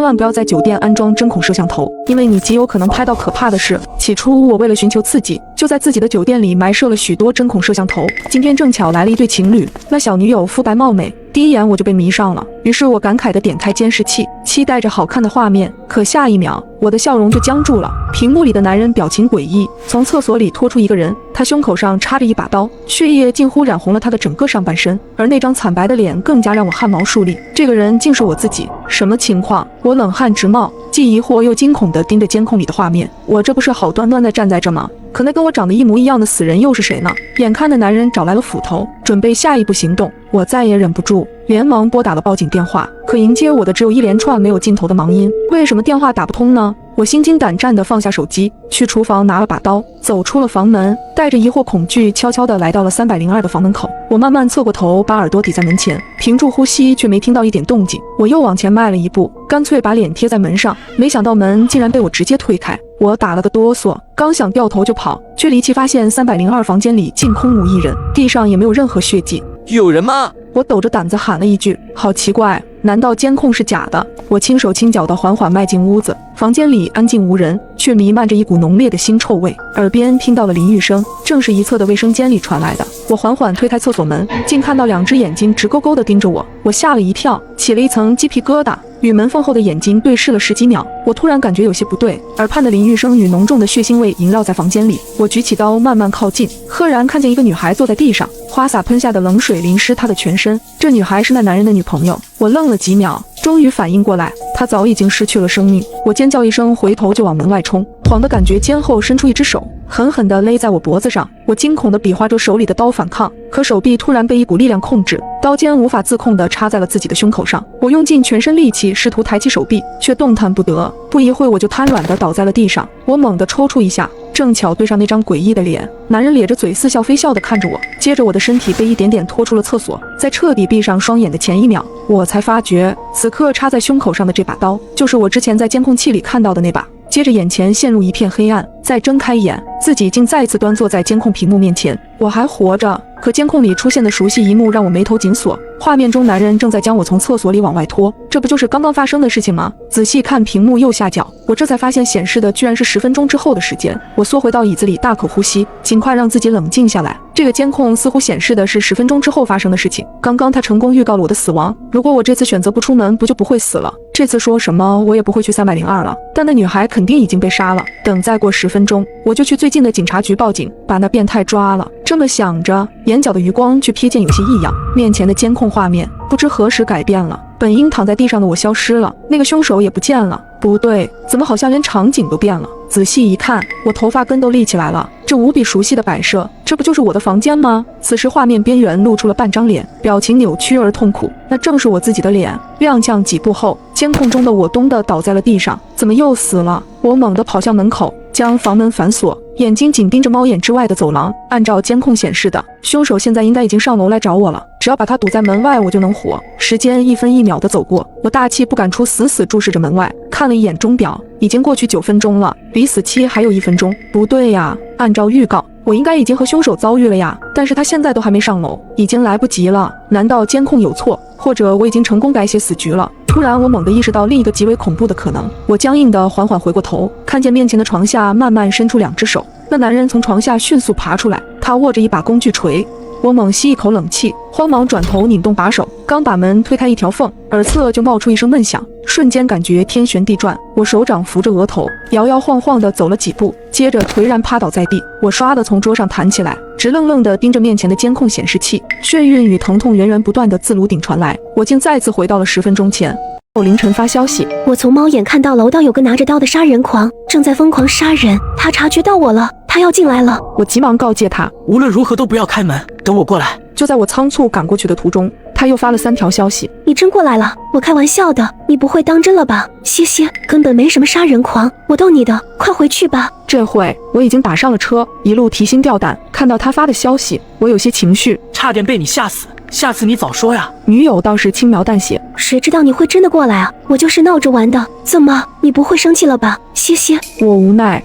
千万不要在酒店安装针孔摄像头，因为你极有可能拍到可怕的事。起初我为了寻求刺激，就在自己的酒店里埋设了许多针孔摄像头。今天正巧来了一对情侣，那小女友肤白貌美，第一眼我就被迷上了。于是我感慨地点开监视器，期待着好看的画面。可下一秒，我的笑容就僵住了。屏幕里的男人表情诡异，从厕所里拖出一个人，他胸口上插着一把刀，血液近乎染红了他的整个上半身，而那张惨白的脸更加让我汗毛竖立。这个人竟是我自己，什么情况？我冷汗直冒，既疑惑又惊恐地盯着监控里的画面。我这不是好端端地站在这吗？可那跟我长得一模一样的死人又是谁呢？眼看的男人找来了斧头，准备下一步行动，我再也忍不住，连忙拨打了报警电话。可迎接我的只有一连串没有尽头的忙音。为什么电话打不通呢？我心惊胆战地放下手机，去厨房拿了把刀，走出了房门，带着疑惑恐惧，悄悄地来到了302的房门口。我慢慢侧过头，把耳朵抵在门前，屏住呼吸，却没听到一点动静。我又往前迈了一步，干脆把脸贴在门上，没想到门竟然被我直接推开。我打了个哆嗦，刚想掉头就跑，却离奇发现302房间里竟空无一人，地上也没有任何血迹。有人吗？我抖着胆子喊了一句，好奇怪，难道监控是假的？我轻手轻脚地缓缓迈进屋子，房间里安静无人，却弥漫着一股浓烈的腥臭味。耳边听到了淋浴声，正是一侧的卫生间里传来的。我缓缓推开厕所门，竟看到2只眼睛直勾勾地盯着我，我吓了一跳，起了一层鸡皮疙瘩。与门缝后的眼睛对视了10几秒，我突然感觉有些不对，耳畔的淋浴声与浓重的血腥味萦绕在房间里。我举起刀慢慢靠近，赫然看见一个女孩坐在地上，花洒喷下的冷水淋湿她的全身。这女孩是那男人的女朋友。我愣了几秒，终于反应过来，她早已经失去了生命。我尖叫一声，回头就往门外冲，晃的感觉肩后伸出一只手，狠狠地勒在我脖子上。我惊恐地比划着手里的刀反抗，可手臂突然被一股力量控制，刀尖无法自控地插在了自己的胸口上。我用尽全身力气试图抬起手臂，却动弹不得。不一会我就瘫软地倒在了地上。我猛地抽搐一下，正巧对上那张诡异的脸。男人咧着嘴似笑非笑地看着我，接着我的身体被一点点拖出了厕所。在彻底闭上双眼的前一秒，我才发觉此刻插在胸口上的这把刀，就是我之前在监控器里看到的那把。接着眼前陷入一片黑暗，再睁开眼，自己竟再次端坐在监控屏幕面前。我还活着，可监控里出现的熟悉一幕让我眉头紧锁。画面中男人正在将我从厕所里往外拖，这不就是刚刚发生的事情吗？仔细看屏幕右下角，我这才发现显示的居然是10分钟之后的时间。我缩回到椅子里，大口呼吸，尽快让自己冷静下来。这个监控似乎显示的是10分钟之后发生的事情。刚刚他成功预告了我的死亡，如果我这次选择不出门，不就不会死了？这次说什么我也不会去302了，但那女孩肯定已经被杀了。等再过10分钟，我就去最近的警察局报警，把那变态抓了。这么想着，眼角的余光却瞥见有些异样，面前的监控画面不知何时改变了，本应躺在地上的我消失了，那个凶手也不见了。不对，怎么好像连场景都变了？仔细一看，我头发根都立起来了，这无比熟悉的摆设，这不就是我的房间吗？此时画面边缘露出了半张脸，表情扭曲而痛苦，那正是我自己的脸。踉跄几步后，监控中的我咚地倒在了地上，怎么又死了？我猛地跑向门口，将房门反锁，眼睛紧盯着猫眼之外的走廊。按照监控显示的，凶手现在应该已经上楼来找我了，只要把他堵在门外，我就能活。时间1分1秒地走过，我大气不敢出，死死注视着门外，看了一眼钟表，已经过去9分钟了，离死期还有1分钟。不对呀，按照预告，我应该已经和凶手遭遇了呀，但是他现在都还没上楼，已经来不及了。难道监控有错，或者我已经成功改写死局了？突然我猛地意识到另一个极为恐怖的可能，我僵硬地缓缓回过头，看见面前的床下慢慢伸出2只手，那男人从床下迅速爬出来，他握着一把工具锤。我猛吸一口冷气，慌忙转头拧动把手，刚把门推开一条缝，耳侧就冒出一声闷响，瞬间感觉天旋地转。我手掌扶着额头，摇摇晃晃地走了几步，接着颓然趴倒在地。我唰地从桌上弹起来，直愣愣地盯着面前的监控显示器，眩晕与疼痛源源不断地自颅顶传来，我竟再次回到了10分钟前。凌晨发消息，我从猫眼看到楼道有个拿着刀的杀人狂正在疯狂杀人，他察觉到我了，他要进来了。我急忙告诫他，无论如何都不要开门，等我过来。就在我仓促赶过去的途中，他又发了3条消息。你真过来了？我开玩笑的，你不会当真了吧？歇歇，根本没什么杀人狂，我逗你的，快回去吧。这会我已经打上了车，一路提心吊胆。看到他发的消息，我有些情绪，差点被你吓死，下次你早说呀。女友倒是轻描淡写，谁知道你会真的过来啊？我就是闹着玩的，怎么你不会生气了吧？歇歇。我无奈，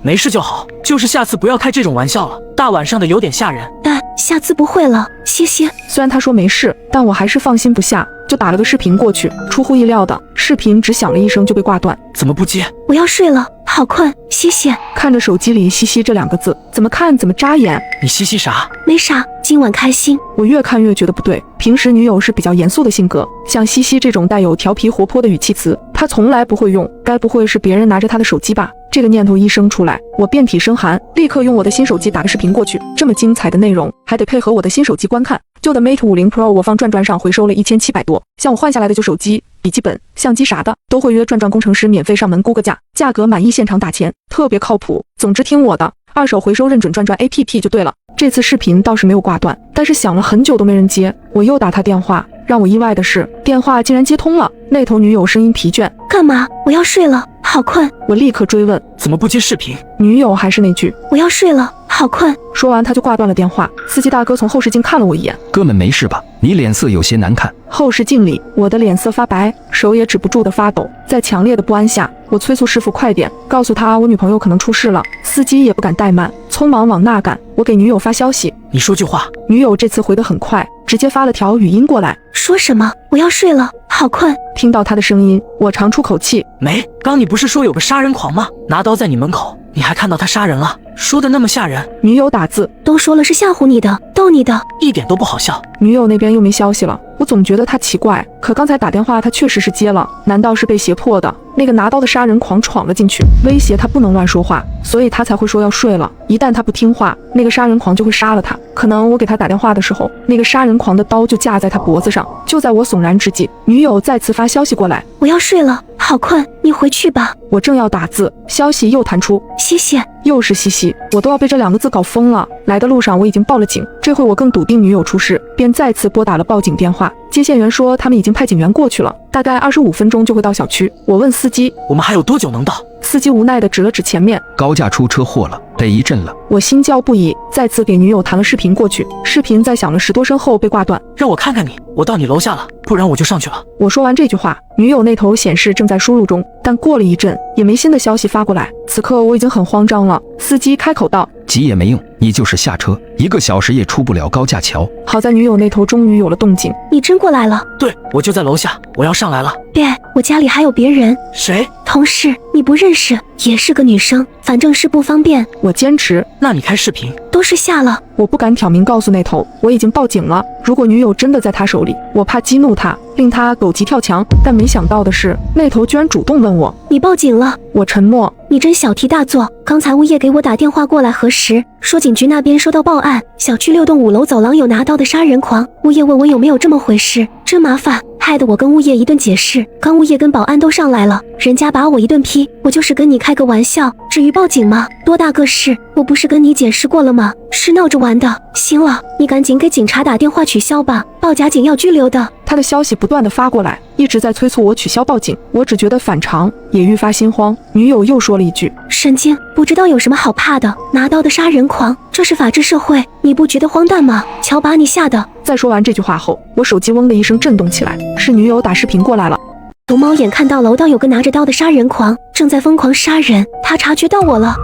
没事就好，就是下次不要开这种玩笑了，大晚上的有点吓人。下次不会了，谢谢。虽然他说没事，但我还是放心不下，就打了个视频过去。出乎意料的，视频只响了一声就被挂断。怎么不接？我要睡了，好困，谢谢。看着手机里西西这2个字，怎么看怎么扎眼。你嘻嘻啥？没啥，今晚开心。我越看越觉得不对，平时女友是比较严肃的性格，像西西这种带有调皮活泼的语气词，她从来不会用。该不会是别人拿着她的手机吧？这个念头一生出来，我遍体生寒，立刻用我的新手机打个视频过去。这么精彩的内容，还得配合我的新手机观看。旧的 Mate 50 Pro 我放转转上回收了1700多，像我换下来的旧手机、笔记本、相机啥的，都会约转转工程师免费上门估个价，价格满意现场打钱，特别靠谱。总之听我的，二手回收认准转转 APP 就对了。这次视频倒是没有挂断，但是响了很久都没人接，我又打他电话。让我意外的是，电话竟然接通了，那头女友声音疲倦：“干嘛？我要睡了，好困。”我立刻追问：“怎么不接视频？”女友还是那句：“我要睡了，好困。”说完他就挂断了电话。司机大哥从后视镜看了我一眼：“哥们没事吧？你脸色有些难看。”后视镜里，我的脸色发白，手也止不住的发抖。在强烈的不安下，我催促师傅快点，告诉他我女朋友可能出事了。司机也不敢怠慢，匆忙往那赶。我给女友发消息：“你说句话。”女友这次回得很快，直接发了条语音过来：“说什么？我要睡了，好困。”听到她的声音，我长出口气：“没，刚你不是说有个杀人狂吗？拿刀在你门口，你还看到他杀人了，说的那么吓人。”女友打字：“都说了是吓唬你的，逗你的，一点都不好笑。”女友那边又没消息了，我总觉得她奇怪，可刚才打电话她确实是接了，难道是被胁迫的？那个拿刀的杀人狂闯了进去，威胁她不能乱说话，所以她才会说要睡了。一旦她不听话，那个杀人狂就会杀了她。可能我给她打电话的时候，那个杀人狂的刀就架在她脖子上。就在我悚然之际，女友再次发消息过来：“我要睡了，好困，你回去吧。”我正要打字，消息又弹出：“谢谢。”又是西西，我都要被这2个字搞疯了。来的路上我已经报了警，这回我更笃定女友出事，便再次拨打了报警电话。接线员说他们已经派警员过去了，大概25分钟就会到小区。我问司机：“我们还有多久能到？”司机无奈地指了指前面：“高架出车祸了，得一阵了。”我心焦不已，再次给女友弹了视频过去。视频在响了10多声后被挂断。让我看看你，我到你楼下了，不然我就上去了。我说完这句话，女友那头显示正在输入中，但过了一阵也没新的消息发过来。此刻我已经很慌张了。司机开口道：“急也没用，你就是下车，1个小时也出不了高架桥。”好在女友那头终于有了动静。你真过来了？对，我就在楼下，我要上来了。别，我家里还有别人。谁？同事，你不认识，也是个女生，反正是不方便。我坚持。那你开视频？都是下了。我不敢挑明告诉那头，我已经报警了。如果女友真的在他手里，我怕激怒他，令他狗急跳墙。但没想到的是，那头居然主动问我：“你报警了？”我沉默。你真小题大做。刚才物业给我打电话过来核实，说警局那边收到报案，小区6栋5楼走廊有拿刀的杀人狂。物业问我有没有这么回事，真麻烦，害得我跟物业一顿解释。刚物业跟保安都上来了，人家把我一顿批，我就是跟你开个玩笑，至于报警吗？多大个事，我不是跟你解释过了吗？是闹着玩的。行了，你赶紧给警察打电话取消吧，报假警要拘留的。他的消息不断的发过来，一直在催促我取消报警。我只觉得反常，也愈发心慌。女友又说了一句：“神经，不知道有什么好怕的，拿刀的杀人狂，这是法治社会，你不觉得荒诞吗？瞧把你吓的。”在说完这句话后，我手机嗡的一声震动起来，是女友打视频过来了。龙猫眼看到楼道有个拿着刀的杀人狂正在疯狂杀人，他察觉到我了。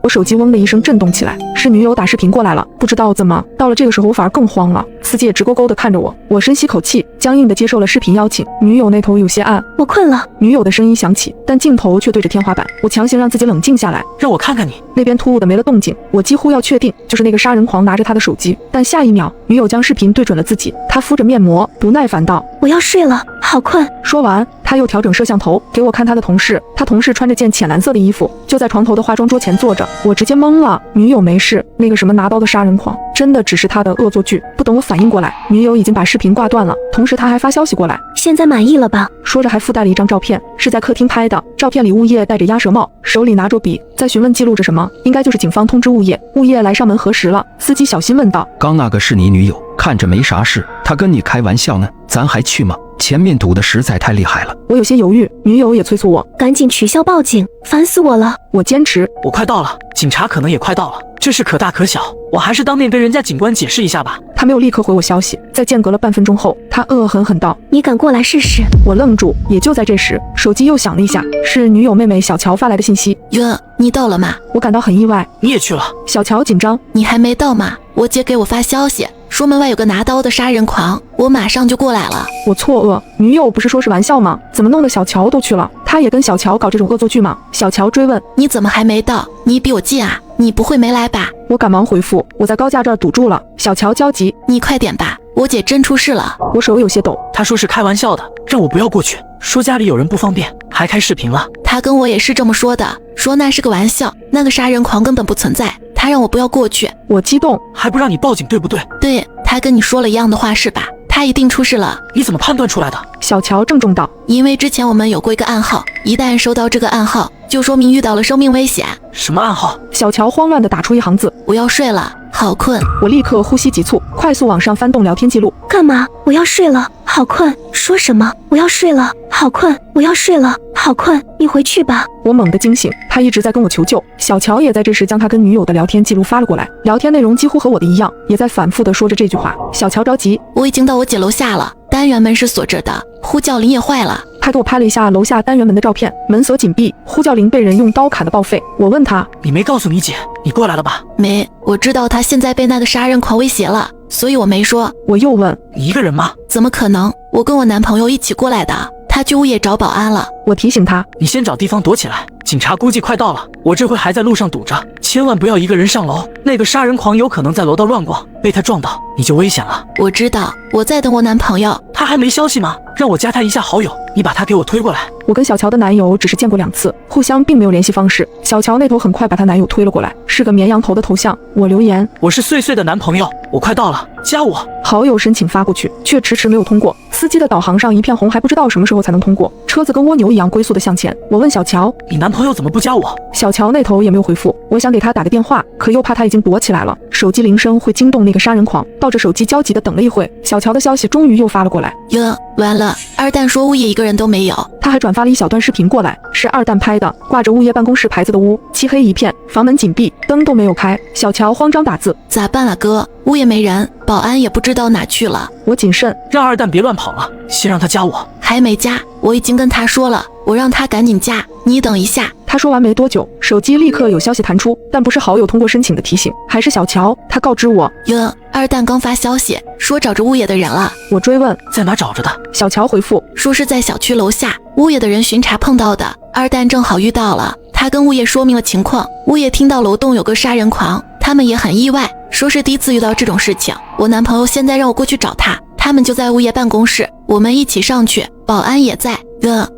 我手机嗡的一声震动起来，是女友打视频过来了。不知道怎么到了这个时候我反而更慌了。司机也直勾勾的看着我，我深吸口气，僵硬的接受了视频邀请。女友那头有些暗，我困了。女友的声音响起，但镜头却对着天花板。我强行让自己冷静下来，让我看看你。那边突兀的没了动静，我几乎要确定就是那个杀人狂拿着他的手机，但下一秒女友将视频对准了自己，她敷着面膜，不耐烦道：“我要睡了，好困。”说完，她又调整摄像头给我看她的同事，她同事穿着件浅蓝色的衣服，就在床头的化妆桌前坐着。我直接懵了，女友没事，那个什么拿刀的杀人狂真的只是她的恶作剧。不等我反应过来，女友已经把视频挂断了，同时她还发消息过来：“现在满意了吧？”说着还附带了一张照片，是在客厅拍的。照片里物业戴着鸭舌帽，手里拿着笔，在询问记录着什么，应该就是警方通知物业，物业来上门核实了。司机小心问道：“刚那个是你女友？看着没啥事，她跟你开玩笑呢，咱还去吗？前面堵得实在太厉害了。”我有些犹豫，女友也催促我赶紧取消报警，烦死我了。我坚持：“我快到了，警察可能也快到了，这事可大可小，我还是当面跟人家警官解释一下吧。”他没有立刻回我消息，在间隔了半分钟后，他恶狠狠道：“你敢过来试试？”我愣住，也就在这时，手机又响了一下，是女友妹妹小乔发来的信息：“哟，你到了吗？我感到很意外。你也去了？”小乔紧张：“你还没到吗？我姐给我发消息说门外有个拿刀的杀人狂，我马上就过来了。我错愕，女友不是说是玩笑吗？怎么弄得小乔都去了？他也跟小乔搞这种恶作剧吗？小乔追问。你怎么还没到？你比我近啊，你不会没来吧？我赶忙回复，我在高架这儿堵住了。小乔焦急，你快点吧，我姐真出事了。我手有些抖。他说是开玩笑的，让我不要过去，说家里有人不方便，还开视频了。他跟我也是这么说的，说那是个玩笑，那个杀人狂根本不存在，他让我不要过去。我激动，还不让你报警，对不对？对，他跟你说了一样的话是吧？他一定出事了。你怎么判断出来的？小乔郑重道。因为之前我们有过一个暗号，一旦收到这个暗号，就说明遇到了生命危险。什么暗号？小乔慌乱地打出一行字。我要睡了，好困。我立刻呼吸急促，快速往上翻动聊天记录。干嘛？我要睡了，好困。说什么？我要睡了，好困。我要睡了，好困。你回去吧。我猛地惊醒，他一直在跟我求救。小乔也在这时将他跟女友的聊天记录发了过来，聊天内容几乎和我的一样，也在反复地说着这句话。小乔着急，我已经到我姐楼下了，单元门是锁着的，呼叫铃也坏了。他给我拍了一下楼下单元门的照片，门锁紧闭，呼叫铃被人用刀砍得报废。我问他，你没告诉你姐你过来了吧？没，我知道她现在被那个杀人狂威胁了，所以我没说。我又问，你一个人吗？怎么可能？我跟我男朋友一起过来的，他去物业找保安了。我提醒他，你先找地方躲起来，警察估计快到了，我这回还在路上堵着，千万不要一个人上楼，那个杀人狂有可能在楼道乱逛，被他撞到你就危险了。我知道，我在等我男朋友。他还没消息吗？让我加他一下好友，你把他给我推过来。我跟小乔的男友只是见过2次，互相并没有联系方式。小乔那头很快把她男友推了过来，是个绵羊头的头像。我留言，我是碎碎的男朋友，我快到了，加我。好友申请发过去，却迟迟没有通过。司机的导航上一片红，还不知道什么时候才能通过。车子跟蜗牛一样龟速的向前。我问小乔，你男朋友怎么不加我？小乔那头也没有回复。我想给他打个电话，可又怕他已经躲起来了，手机铃声会惊动那个杀人狂。抱着手机焦急的等了一会，小乔的消息终于又发了过来。哟，完了，二蛋说物业一个人都没有。他还转发了一小段视频过来，是二蛋拍的，挂着物业办公室牌子的屋，漆黑一片，房门紧闭，灯都没有开。小乔慌张打字，咋办啊哥？物业没人，保安也不知道哪去了。我谨慎，让二蛋别乱跑了，先让他加我。还没加，我已经跟他说了，我让他赶紧加，你等一下。他说完没多久，手机立刻有消息弹出，但不是好友通过申请的提醒，还是小乔。他告知我，哟，二蛋刚发消息说找着物业的人了。我追问在哪找着的？小乔回复说是在小区楼下，物业的人巡查碰到的。二蛋正好遇到了，他跟物业说明了情况，物业听到楼栋有个杀人狂，他们也很意外，说是第一次遇到这种事情。我男朋友现在让我过去找他，他们就在物业办公室，我们一起上去，保安也在。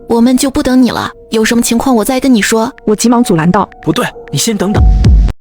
我们就不等你了，有什么情况我再跟你说。我急忙阻拦道，不对，你先等等。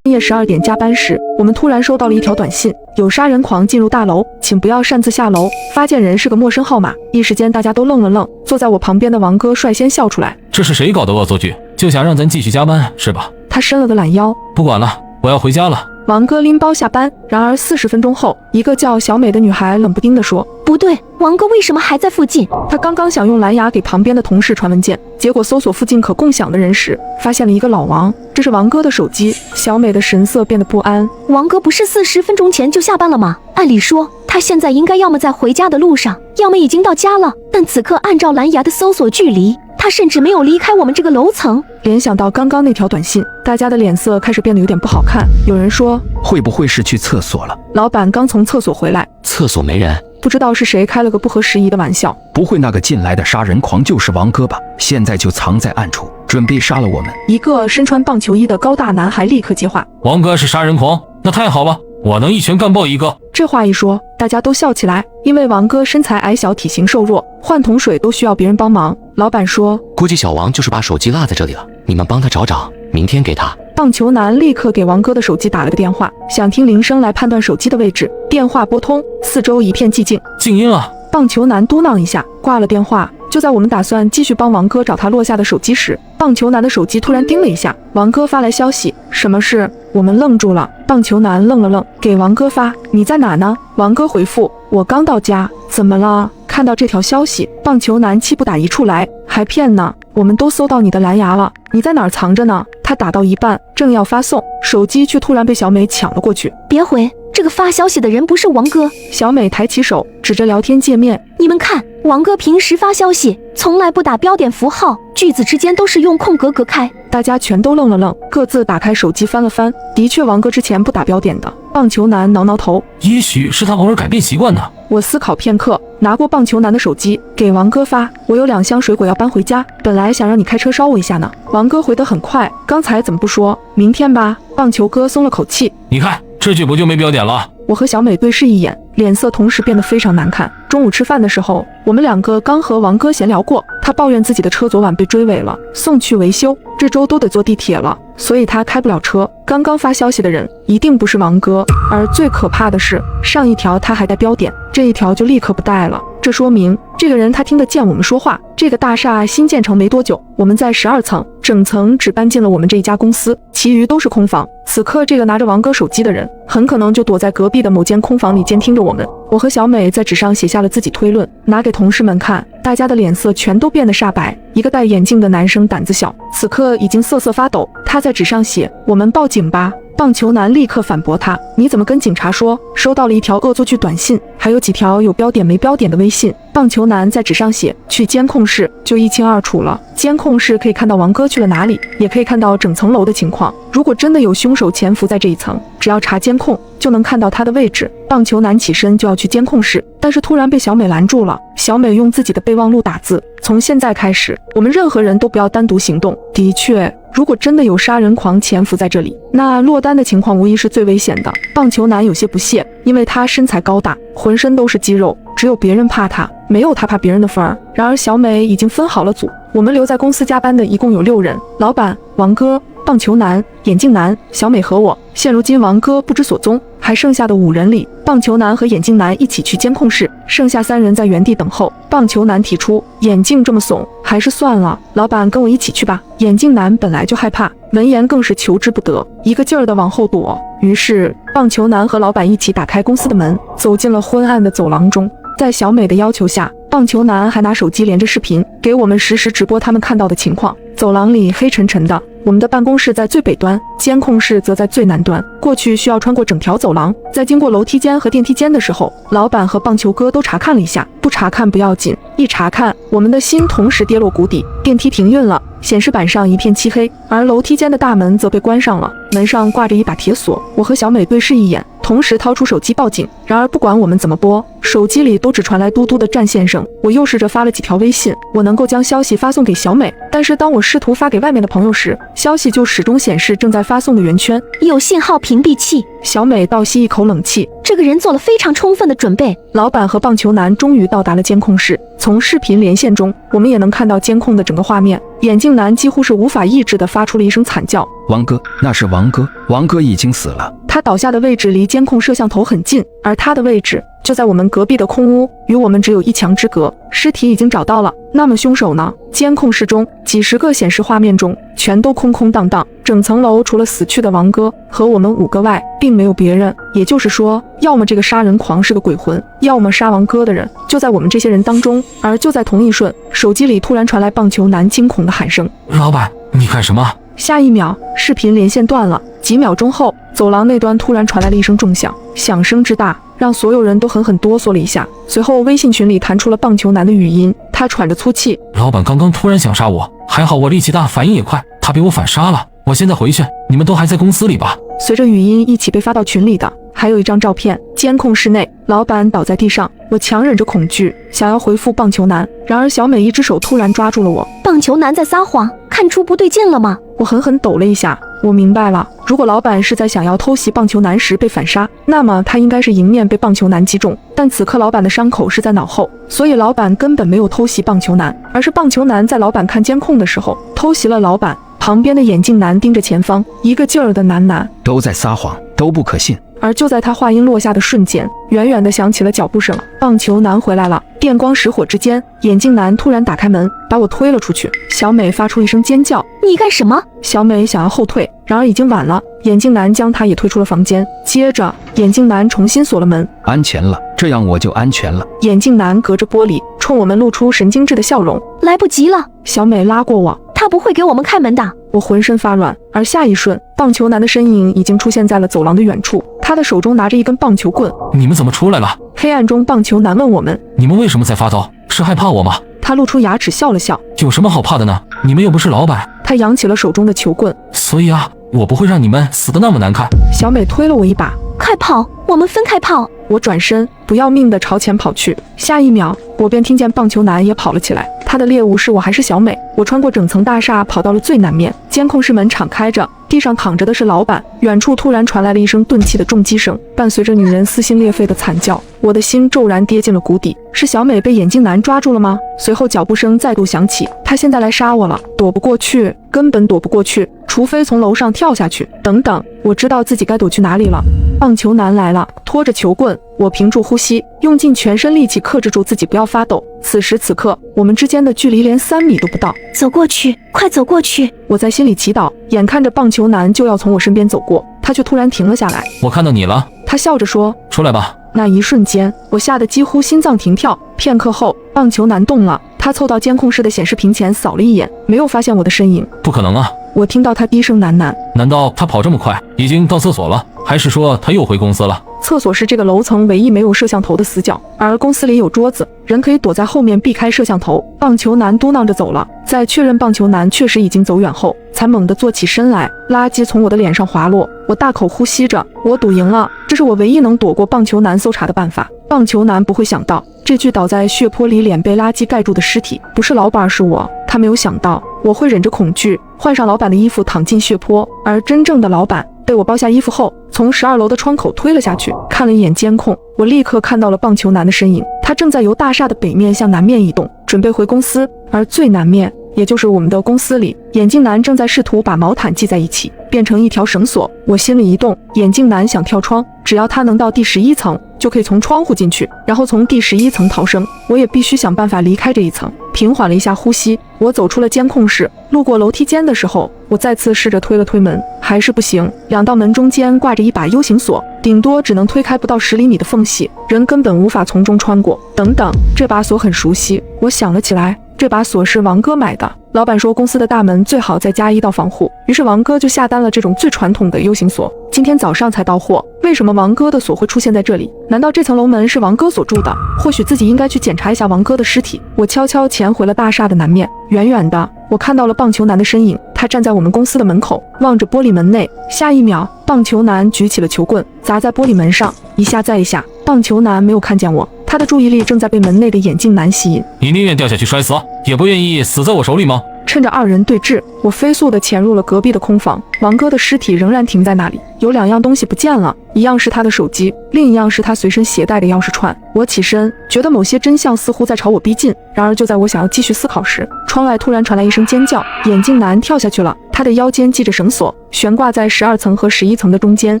深夜12点加班时，我们突然收到了一条短信，有杀人狂进入大楼，请不要擅自下楼。发件人是个陌生号码，一时间大家都愣了愣。坐在我旁边的王哥率先笑出来，这是谁搞的恶作剧？就想让咱继续加班是吧？他伸了个懒腰，不管了，我要回家了。王哥拎包下班，然而40分钟后，一个叫小美的女孩冷不丁地说，不对，王哥为什么还在附近？他刚刚想用蓝牙给旁边的同事传文件，结果搜索附近可共享的人时，发现了一个老王，这是王哥的手机。小美的神色变得不安。王哥不是40分钟前就下班了吗？按理说他现在应该要么在回家的路上，要么已经到家了，但此刻按照蓝牙的搜索距离，他甚至没有离开我们这个楼层。联想到刚刚那条短信，大家的脸色开始变得有点不好看。有人说，会不会是去厕所了？老板刚从厕所回来，厕所没人，不知道是谁开了个不合时宜的玩笑。不会那个进来的杀人狂就是王哥吧？现在就藏在暗处，准备杀了我们。一个身穿棒球衣的高大男孩立刻接话，王哥是杀人狂，那太好了，我能一拳干爆一个。这话一说，大家都笑起来，因为王哥身材矮小，体型瘦弱，换桶水都需要别人帮忙。老板说，估计小王就是把手机落在这里了，你们帮他找找，明天给他。棒球男立刻给王哥的手机打了个电话，想听铃声来判断手机的位置。电话拨通，四周一片寂静。静音啊！棒球男嘟囔一下，挂了电话。就在我们打算继续帮王哥找他落下的手机时，棒球男的手机突然叮了一下，王哥发来消息，什么事？我们愣住了。棒球男愣了愣，给王哥发，你在哪呢？王哥回复，我刚到家。怎么了？看到这条消息，棒球男气不打一处来，还骗呢？我们都搜到你的蓝牙了，你在哪儿藏着呢？他打到一半，正要发送，手机却突然被小美抢了过去。别回，这个发消息的人不是王哥。小美抬起手，指着聊天界面，你们看，王哥平时发消息从来不打标点符号，句子之间都是用空格隔开。大家全都愣了愣，各自打开手机翻了翻，的确王哥之前不打标点的。棒球男挠挠头，也许是他偶尔改变习惯呢。我思考片刻，拿过棒球男的手机给王哥发，我有2箱水果要搬回家，本来想让你开车捎我一下呢。王哥回得很快，刚才怎么不说明天吧？棒球哥松了口气，你看这句不就没标点了？我和小美对视一眼，脸色同时变得非常难看。中午吃饭的时候，我们2个刚和王哥闲聊过，他抱怨自己的车昨晚被追尾了，送去维修，这周都得坐地铁了，所以他开不了车。刚刚发消息的人一定不是王哥，而最可怕的是，上一条他还带标点，这一条就立刻不带了。这说明这个人他听得见我们说话。这个大厦新建成没多久，我们在12层，整层只搬进了我们这一家公司，其余都是空房。此刻这个拿着王哥手机的人，很可能就躲在隔壁的某间空房里监听着我们。我和小美在纸上写下了自己推论，拿给同事们看，大家的脸色全都变得煞白。一个戴眼镜的男生胆子小，此刻已经瑟瑟发抖，他在纸上写：我们报警吧。棒球男立刻反驳他：你怎么跟警察说？收到了一条恶作剧短信，还有几条有标点没标点的微信。棒球男在纸上写：去监控室，就一清二楚了。监控室可以看到王哥去了哪里，也可以看到整层楼的情况。如果真的有凶手潜伏在这一层，只要查监控就能看到他的位置。棒球男起身就要去监控室，但是突然被小美拦住了。小美用自己的备忘录打字：从现在开始，我们任何人都不要单独行动。的确，如果真的有杀人狂潜伏在这里，那落单的情况无疑是最危险的。棒球男有些不屑，因为他身材高大，浑身都是肌肉，只有别人怕他，没有他怕别人的份儿。然而小美已经分好了组，我们留在公司加班的一共有6人，老板、王哥、棒球男、眼镜男、小美和我。现如今王哥不知所踪，还剩下的5人里，棒球男和眼镜男一起去监控室，剩下3人在原地等候。棒球男提出：眼镜这么怂，还是算了，老板跟我一起去吧。眼镜男本来就害怕，闻言更是求之不得，一个劲儿地往后躲。于是棒球男和老板一起打开公司的门，走进了昏暗的走廊中。在小美的要求下，棒球男还拿手机连着视频，给我们实时直播他们看到的情况。走廊里黑沉沉的，我们的办公室在最北端，监控室则在最南端。过去需要穿过整条走廊，在经过楼梯间和电梯间的时候，老板和棒球哥都查看了一下，不查看不要紧，一查看，我们的心同时跌落谷底。电梯停运了，显示板上一片漆黑，而楼梯间的大门则被关上了，门上挂着一把铁锁。我和小美对视一眼，同时掏出手机报警。然而不管我们怎么拨，手机里都只传来嘟嘟的占线声。我又试着发了几条微信，我能够将消息发送给小美，但是当我试图发给外面的朋友时，消息就始终显示正在发送的圆圈，有信号屏蔽器。小美倒吸一口冷气，这个人做了非常充分的准备。老板和棒球男终于到达了监控室，从视频连线中，我们也能看到监控的整个画面。眼镜男几乎是无法抑制地发出了一声惨叫。王哥，那是王哥，王哥已经死了。他倒下的位置离监控摄像头很近，而他的位置就在我们隔壁的空屋，与我们只有1墙之隔。尸体已经找到了，那么凶手呢？监控室中几十个显示画面中全都空空荡荡，整层楼除了死去的王哥和我们5个外，并没有别人。也就是说，要么这个杀人狂是个鬼魂，要么杀王哥的人就在我们这些人当中。而就在同一瞬，手机里突然传来棒球男惊恐的喊声：老板，你干什么？下一秒，视频连线断了。几秒钟后，走廊那端突然传来了一声重响，响声之大让所有人都狠狠哆嗦了一下。随后微信群里弹出了棒球男的语音，他喘着粗气：老板刚刚突然想杀我，还好我力气大，反应也快，他被我反杀了。我现在回去，你们都还在公司里吧？随着语音一起被发到群里的还有一张照片，监控室内，老板倒在地上。我强忍着恐惧，想要回复棒球男，然而小美一只手突然抓住了我。棒球男在撒谎，看出不对劲了吗？我狠狠抖了一下，我明白了，如果老板是在想要偷袭棒球男时被反杀，那么他应该是迎面被棒球男击中，但此刻老板的伤口是在脑后，所以老板根本没有偷袭棒球男，而是棒球男在老板看监控的时候偷袭了老板。旁边的眼镜男盯着前方，一个劲儿的喃喃：都在撒谎，都不可信。而就在他话音落下的瞬间，远远地响起了脚步声。棒球男回来了。电光石火之间，眼镜男突然打开门，把我推了出去。小美发出一声尖叫：你干什么？小美想要后退，然而已经晚了。眼镜男将她也推出了房间。接着，眼镜男重新锁了门。安全了，这样我就安全了。眼镜男隔着玻璃冲我们露出神经质的笑容。来不及了，小美拉过我。他不会给我们开门的。我浑身发软，而下一瞬，棒球男的身影已经出现在了走廊的远处，他的手中拿着一根棒球棍。你们怎么出来了？黑暗中，棒球男问我们：你们为什么在发抖？是害怕我吗？他露出牙齿笑了笑：有什么好怕的呢？你们又不是老板。他扬起了手中的球棍。所以啊，我不会让你们死得那么难看。小美推了我一把，快跑，我们分开跑！我转身不要命地朝前跑去，下一秒我便听见棒球男也跑了起来。他的猎物是我还是小美？我穿过整层大厦跑到了最南面，监控室门敞开着，地上躺着的是老板。远处突然传来了一声钝器的重击声，伴随着女人撕心裂肺的惨叫，我的心骤然跌进了谷底。是小美被眼镜男抓住了吗？随后脚步声再度响起，他现在来杀我了，躲不过去，根本躲不过去，除非从楼上跳下去。等等，我知道自己该躲去哪里了。棒球男来了，拖着球棍，我屏住呼吸，用尽全身力气克制住自己不要发抖。此时此刻，我们之间的距离连3米都不到。走过去，快走过去！我在心里祈祷，眼看着棒球男就要从我身边走过，他却突然停了下来。我看到你了，他笑着说：“出来吧。”那一瞬间，我吓得几乎心脏停跳。片刻后，棒球男动了，他凑到监控室的显示屏前扫了一眼，没有发现我的身影。不可能啊！我听到他低声喃喃：“难道他跑这么快，已经到厕所了？还是说他又回公司了？”厕所是这个楼层唯一没有摄像头的死角，而公司里有桌子，人可以躲在后面避开摄像头。棒球男嘟囔着走了，在确认棒球男确实已经走远后，才猛地坐起身来，垃圾从我的脸上滑落。我大口呼吸着，我赌赢了，这是我唯一能躲过棒球男搜查的办法。棒球男不会想到，这具倒在血泊里、脸被垃圾盖住的尸体不是老板，是我。他没有想到我会忍着恐惧，换上老板的衣服躺进血泊，而真正的老板被我剥下衣服后，从12楼的窗口推了下去。看了一眼监控，我立刻看到了棒球男的身影，他正在由大厦的北面向南面移动，准备回公司。而最南面，也就是我们的公司里，眼镜男正在试图把毛毯系在一起，变成一条绳索。我心里一动，眼镜男想跳窗，只要他能到第11层，就可以从窗户进去，然后从第11层逃生。我也必须想办法离开这一层。平缓了一下呼吸，我走出了监控室。路过楼梯间的时候，我再次试着推了推门，还是不行。2道门中间挂着一把 U 型锁，顶多只能推开不到10厘米的缝隙，人根本无法从中穿过。等等，这把锁很熟悉，我想了起来，这把锁是王哥买的。老板说公司的大门最好再加1道防护，于是王哥就下单了这种最传统的 U 型锁，今天早上才到货。为什么王哥的锁会出现在这里？难道这层楼门是王哥所住的？或许自己应该去检查一下王哥的尸体。我悄悄潜回了大厦的南面，远远的我看到了棒球男的身影，他站在我们公司的门口，望着玻璃门内。下一秒，棒球男举起了球棍，砸在玻璃门上，一下再一下。棒球男没有看见我，他的注意力正在被门内的眼镜男吸引。你宁愿掉下去摔死，也不愿意死在我手里吗？趁着2人对峙，我飞速地潜入了隔壁的空房。王哥的尸体仍然停在那里，有2样东西不见了，一样是他的手机，另一样是他随身携带的钥匙串。我起身，觉得某些真相似乎在朝我逼近。然而就在我想要继续思考时，窗外突然传来一声尖叫，眼镜男跳下去了，他的腰间系着绳索，悬挂在12层和11层的中间，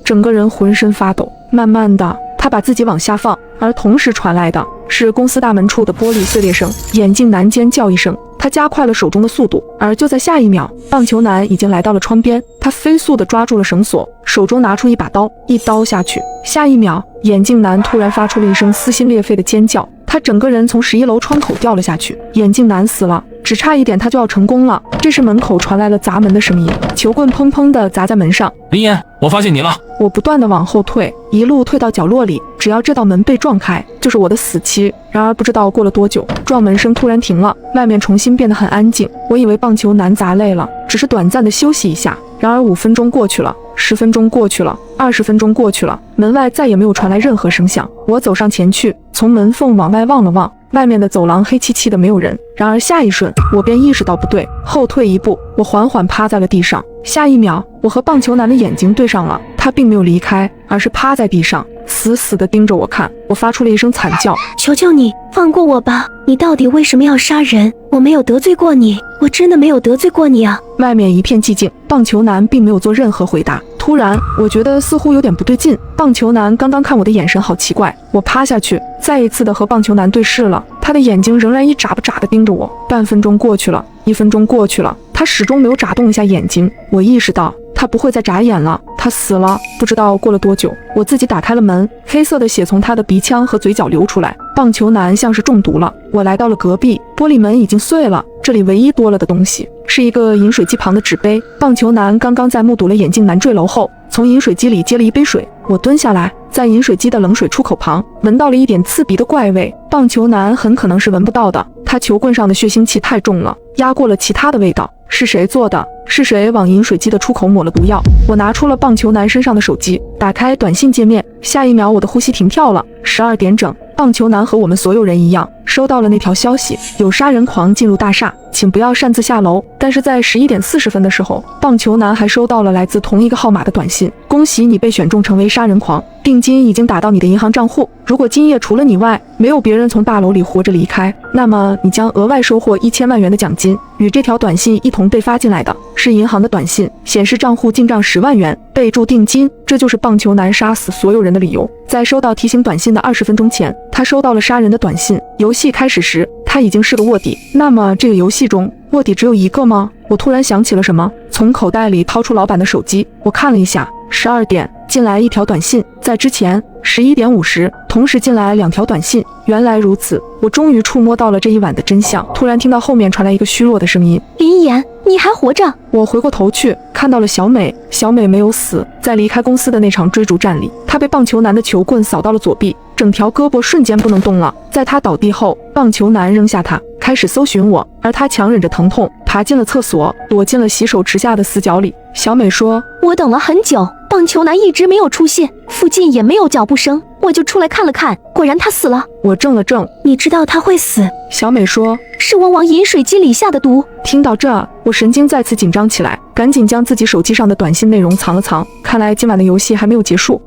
整个人浑身发抖。慢慢的，他把自己往下放，而同时传来的是公司大门处的玻璃碎裂声。眼镜男尖叫一声，他加快了手中的速度，而就在下一秒，棒球男已经来到了窗边，他飞速地抓住了绳索，手中拿出一把刀，一刀下去。下一秒，眼镜男突然发出了一声撕心裂肺的尖叫，他整个人从11楼窗口掉了下去。眼镜男死了，只差一点他就要成功了。这时门口传来了砸门的声音，球棍砰砰地砸在门上。林岩，我发现你了。我不断地往后退，一路退到角落里，只要这道门被撞开，就是我的死期。然而不知道过了多久，撞门声突然停了，外面重新变得很安静。我以为棒球男砸累了，只是短暂的休息一下。然而5分钟过去了，10分钟过去了，20分钟过去了，门外再也没有传来任何声响。我走上前去，从门缝往外望了望，外面的走廊黑漆漆的，没有人。然而下一瞬，我便意识到不对，后退一步，我缓缓趴在了地上。下一秒，我和棒球男的眼睛对上了，他并没有离开，而是趴在地上，死死地盯着我看。我发出了一声惨叫：“求求你，放过我吧！你到底为什么要杀人？我没有得罪过你，我真的没有得罪过你啊！”外面一片寂静，棒球男并没有做任何回答。突然，我觉得似乎有点不对劲。棒球男刚刚看我的眼神好奇怪。我趴下去，再一次的和棒球男对视了。他的眼睛仍然一眨不眨的盯着我。半分钟过去了，1分钟过去了，他始终没有眨动一下眼睛。我意识到他不会再眨眼了，他死了。不知道过了多久，我自己打开了门，黑色的血从他的鼻腔和嘴角流出来。棒球男像是中毒了。我来到了隔壁，玻璃门已经碎了，这里唯一多了的东西是一个饮水机旁的纸杯。棒球男刚刚在目睹了眼镜男坠楼后，从饮水机里接了一杯水。我蹲下来，在饮水机的冷水出口旁闻到了一点刺鼻的怪味，棒球男很可能是闻不到的。他他球棍上的血腥气太重了，压过了其他的味道。是谁做的？是谁往饮水机的出口抹了毒药？我拿出了棒球男身上的手机，打开短信界面，下一秒我的呼吸停跳了。12点整，棒球男和我们所有人一样，收到了那条消息，有杀人狂进入大厦，请不要擅自下楼。但是在11点40分的时候，棒球男还收到了来自同一个号码的短信，恭喜你被选中成为杀人狂，定金已经打到你的银行账户。如果今夜除了你外，没有别人从大楼里活着离开，那么你将额外收获1000万元的奖金。与这条短信一同被发进来的是银行的短信，显示账户进账10万元，备注定金。这就是棒球男杀死所有人的理由。在收到提醒短信的20分钟前，他收到了杀人的短信。游戏开始时，他已经是个卧底。那么这个游戏中，卧底只有一个吗？我突然想起了什么，从口袋里掏出老板的手机，我看了一下，12点进来一条短信，在之前11点50同时进来2条短信。原来如此，我终于触摸到了这一晚的真相。突然听到后面传来一个虚弱的声音：林言，你还活着？我回过头去，看到了小美。小美没有死，在离开公司的那场追逐战里，她被棒球男的球棍扫到了左臂，整条胳膊瞬间不能动了。在她倒地后，棒球男扔下她，开始搜寻我，而她强忍着疼痛，爬进了厕所，躲进了洗手池下的死角里。小美说：我等了很久，棒球男一直没有出现，附近也没有脚步声，我就出来看了看，果然他死了。我怔了怔，你知道他会死？小美说：是我往饮水机里下的毒。听到这，我神经再次紧张起来，赶紧将自己手机上的短信内容藏了藏。看来今晚的游戏还没有结束。